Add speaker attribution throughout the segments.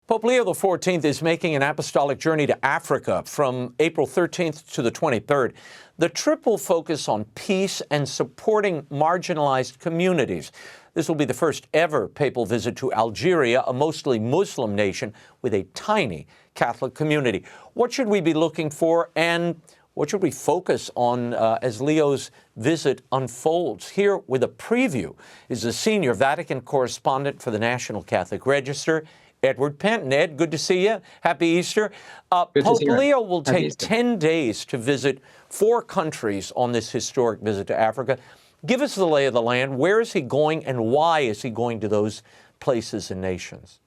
Speaker 1: Pope Leo XIV is making an apostolic journey to Africa from April 13th to the 23rd. The trip will focus on peace and supporting marginalized communities. This will be the first ever papal visit to Algeria, a mostly Muslim nation with a tiny Catholic community. What should we be looking for, and what should we focus on as Leo's visit unfolds? Here with a preview is the senior Vatican correspondent for the National Catholic Register, Edward Pentin. Ed, good to see you. Happy Easter. Pope Leo will take 10 days to visit 4 countries on this historic visit to Africa. Give us the lay of the land. Where is he going, and why is he going to those places and nations?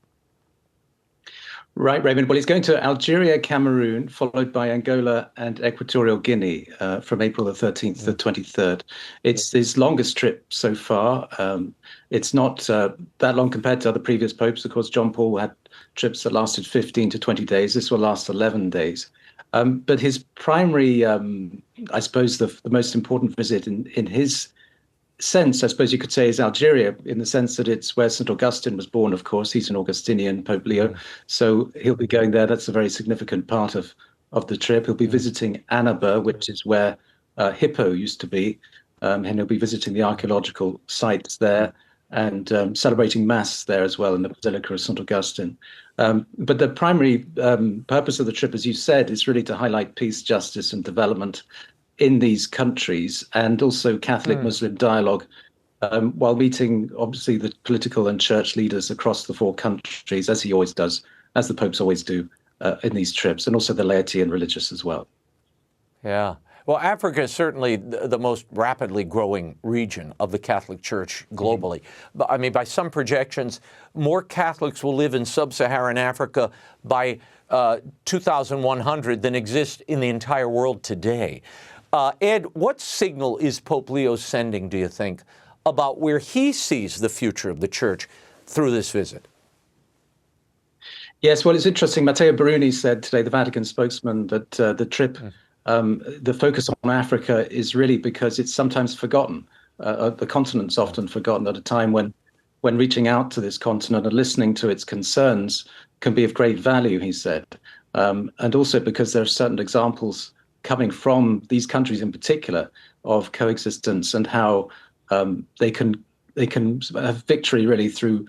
Speaker 2: Right, Raymond. Well, he's going to Algeria, Cameroon, followed by Angola and Equatorial Guinea from April the 13th to the 23rd. It's his longest trip so far. It's not that long compared to other previous popes. Of course, John Paul had trips that lasted 15 to 20 days. This will last 11 days. But his primary, I suppose, the most important visit in his sense, I suppose you could say, is Algeria, in the sense that it's where St. Augustine was born, of course. He's an Augustinian, Pope Leo. So he'll be going there. That's a very significant part of the trip. He'll be visiting Annaba, which is where Hippo used to be. And he'll be visiting the archaeological sites there and celebrating Mass there as well in the Basilica of St. Augustine. But the primary purpose of the trip, as you said, is really to highlight peace, justice, and development in these countries, and also Catholic-Muslim dialogue, while meeting, obviously, the political and church leaders across the 4 countries, as he always does, as the popes always do in these trips, and also the laity and religious as well.
Speaker 1: Yeah. Well, Africa is certainly the most rapidly growing region of the Catholic Church globally. But I mean, by some projections, more Catholics will live in sub-Saharan Africa by 2100 than exist in the entire world today. Ed, what signal is Pope Leo sending, do you think, about where he sees the future of the Church through this visit?
Speaker 2: Yes, well, it's interesting. Matteo Bruni said today, the Vatican spokesman, that the trip, the focus on Africa is really because it's sometimes forgotten. The continent's often forgotten at a time when reaching out to this continent and listening to its concerns can be of great value, he said. And also because there are certain examples coming from these countries in particular of coexistence and how they can have victory really through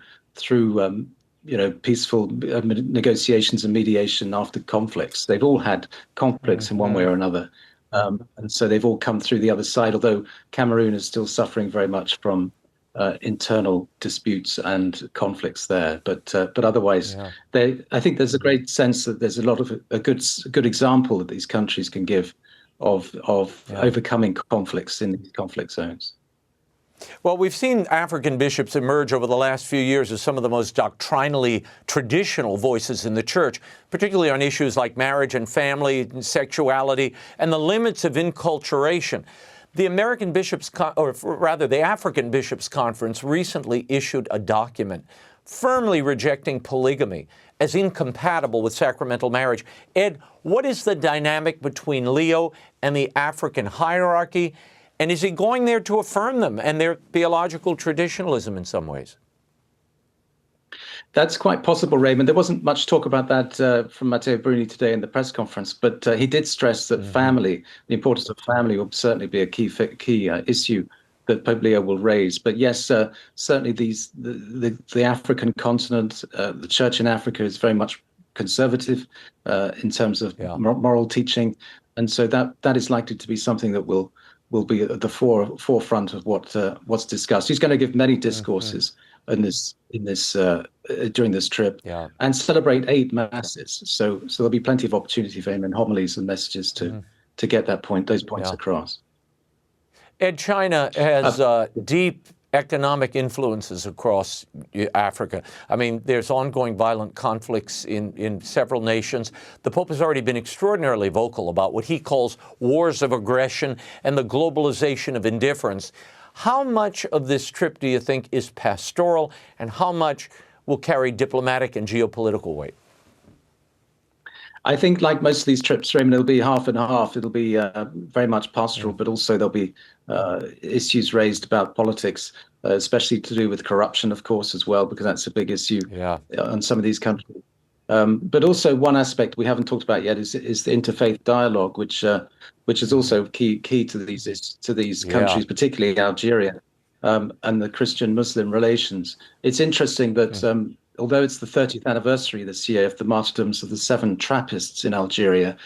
Speaker 2: peaceful negotiations and mediation after conflicts. They've all had conflicts in one way or another, and so they've all come through the other side. Although Cameroon is still suffering very much from internal disputes and conflicts there, but otherwise, I think there's a great sense that there's a lot of a good example that these countries can give of overcoming conflicts in these conflict zones.
Speaker 1: Well, we've seen African bishops emerge over the last few years as some of the most doctrinally traditional voices in the Church, particularly on issues like marriage and family and sexuality and the limits of inculturation. The African Bishops' Conference recently issued a document firmly rejecting polygamy as incompatible with sacramental marriage. Ed, what is the dynamic between Leo and the African hierarchy? And is he going there to affirm them and their theological traditionalism in some ways?
Speaker 2: That's quite possible, Raymond. There wasn't much talk about that from Matteo Bruni today in the press conference, but he did stress that family, the importance of family, will certainly be a key issue that Pope Leo will raise. But yes, certainly the African continent, the Church in Africa is very much conservative in terms of moral teaching, and so that is likely to be something that will be at the forefront of what's discussed. He's going to give many discourses during this trip, and celebrate 8 masses. So there'll be plenty of opportunity for him in homilies and messages to get those points across.
Speaker 1: Ed, China has deep economic influences across Africa. I mean, there's ongoing violent conflicts in several nations. The Pope has already been extraordinarily vocal about what he calls wars of aggression and the globalization of indifference. How much of this trip do you think is pastoral, and how much will carry diplomatic and geopolitical weight?
Speaker 2: I think, like most of these trips, Raymond, it'll be half and half. It'll be very much pastoral, but also there'll be issues raised about politics, especially to do with corruption, of course, as well, because that's a big issue in some of these countries. But also one aspect we haven't talked about yet is the interfaith dialogue, which is also key to these
Speaker 1: Yeah.
Speaker 2: countries, particularly Algeria, and the Christian-Muslim relations. It's interesting that although it's the 30th anniversary this year of the martyrdoms of the 7 Trappists in Algeria,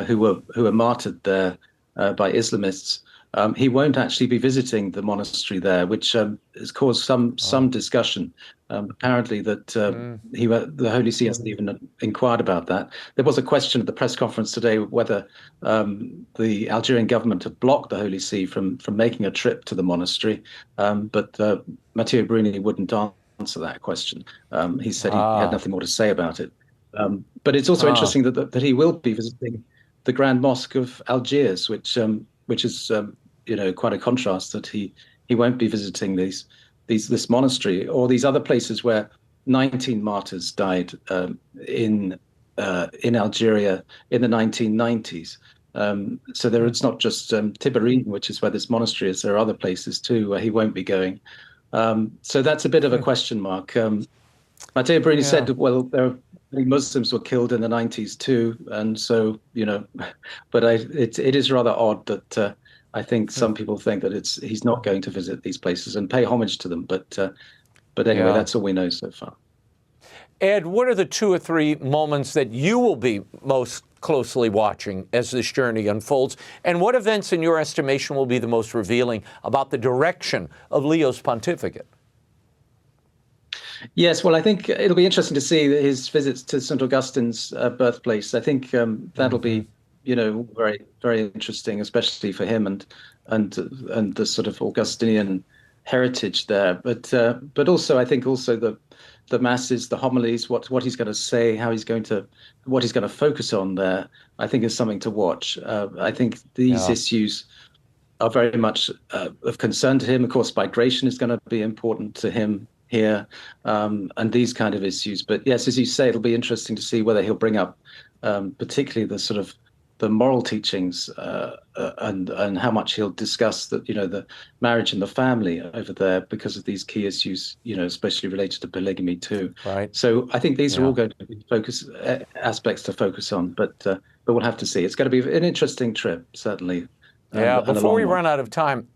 Speaker 2: who were martyred there by Islamists, he won't actually be visiting the monastery there, which has caused some discussion. Apparently, that the Holy See hasn't even inquired about that. There was a question at the press conference today whether the Algerian government had blocked the Holy See from making a trip to the monastery, but Matteo Bruni wouldn't answer that question. He said he had nothing more to say about it. But it's also interesting that he will be visiting the Grand Mosque of Algiers, which is quite a contrast, that he won't be visiting this monastery or these other places where 19 martyrs died in Algeria in the 1990s. So it's not just Tiberine, which is where this monastery is. There are other places too where he won't be going. So that's a bit of a question mark. Matteo Bruni said, well, many Muslims were killed in the 90s too, and so but it is rather odd that I think some people think that he's not going to visit these places and pay homage to them. But anyway, that's all we know so far.
Speaker 1: Ed, what are the 2 or 3 moments that you will be most closely watching as this journey unfolds? And what events, in your estimation, will be the most revealing about the direction of Leo's pontificate?
Speaker 2: Yes, well, I think it'll be interesting to see his visits to St. Augustine's birthplace. I think that'll be, very, very interesting, especially for him and the sort of Augustinian heritage there. But also, I think the masses, the homilies, what he's going to say, what he's going to focus on there, I think is something to watch. I think these issues are very much of concern to him. Of course, migration is going to be important to him here, and these kind of issues. But yes, as you say, it'll be interesting to see whether he'll bring up particularly the sort of the moral teachings and how much he'll discuss the marriage and the family over there because of these key issues, especially related to polygamy too.
Speaker 1: Right.
Speaker 2: So I think these are all going to be aspects to focus on, but we'll have to see. It's going to be an interesting trip, certainly.
Speaker 1: Before we run out of time,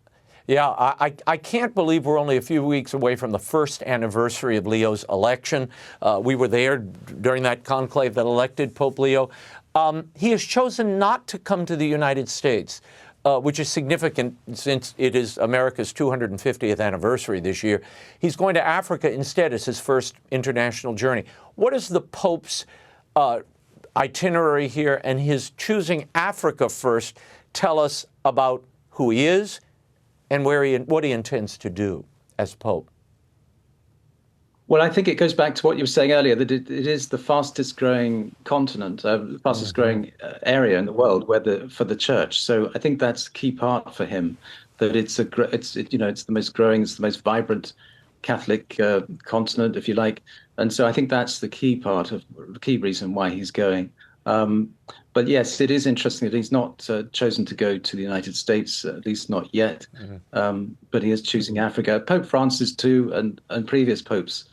Speaker 1: I can't believe we're only a few weeks away from the first anniversary of Leo's election. We were there during that conclave that elected Pope Leo. He has chosen not to come to the United States, which is significant since it is America's 250th anniversary this year. He's going to Africa instead as his first international journey. What is the Pope's itinerary here, and his choosing Africa first tell us about who he is and what he intends to do as Pope?
Speaker 2: Well, I think it goes back to what you were saying earlier, that it is the fastest growing continent, fastest growing area in the world for the church. So I think that's the key part for him, that it's the most growing, it's the most vibrant Catholic continent, if you like. And so I think that's the key reason why he's going. But yes, it is interesting that he's not chosen to go to the United States, at least not yet. But he is choosing Africa. Pope Francis too, and previous popes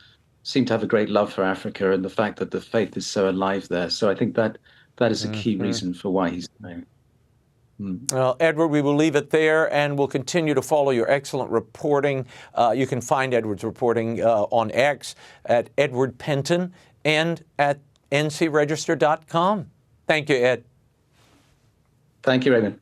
Speaker 2: seem to have a great love for Africa and the fact that the faith is so alive there. So I think that is a key reason for why he's going.
Speaker 1: Well, Edward, we will leave it there, and we'll continue to follow your excellent reporting. You can find Edward's reporting on X at Edward Pentin and at ncregister.com. Thank you, Ed.
Speaker 2: Thank you, Raymond.